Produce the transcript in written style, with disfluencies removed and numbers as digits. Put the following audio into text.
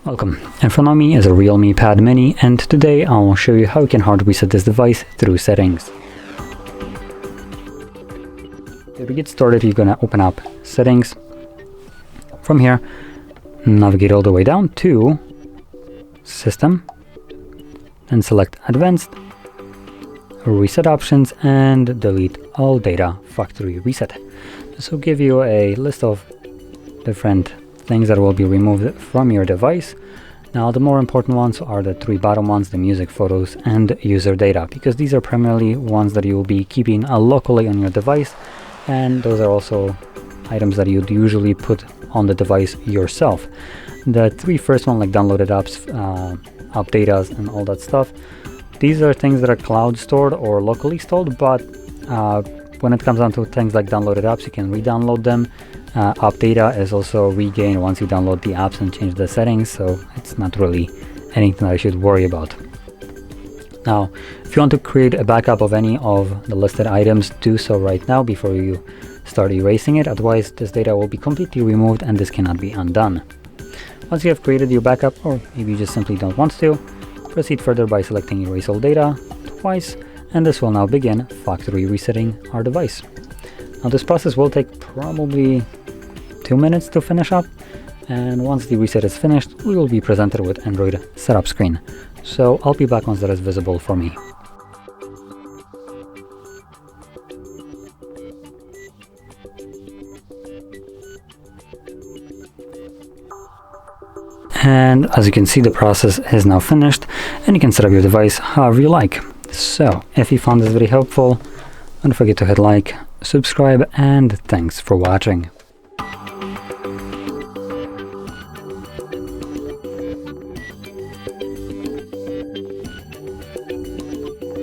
Welcome. In front of me is a REALME Pad Mini, and today I will show you how you can hard reset this device through settings. To get started, you're gonna open up settings. From here, navigate all the way down to System, then select Advanced, Reset Options, and delete all data factory reset. This will give you a list of different things that will be removed from your device. Now the more important ones are the three bottom ones, the music, photos, and user data, because these are primarily ones that you will be keeping locally on your device, and those are also items that you'd usually put on the device yourself. The three first ones, like downloaded apps, app data, and all that stuff, these are things that are cloud stored or locally stored, but when it comes down to things like downloaded apps, you can re-download them. App data is also regained once you download the apps and change the settings, so it's not really anything that I should worry about. Now, if you want to create a backup of any of the listed items, do so right now before you start erasing it. Otherwise, this data will be completely removed and this cannot be undone. Once you have created your backup, or maybe you just simply don't want to, proceed further by selecting Erase All Data twice, and this will now begin factory resetting our device. Now this process will take probably 2 minutes to finish up, and once the reset is finished, we will be presented with Android setup screen. So I'll be back once that is visible for me. And as you can see, the process is now finished, and you can set up your device however you like. So if you found this very helpful, don't forget to hit like, subscribe, and thanks for watching.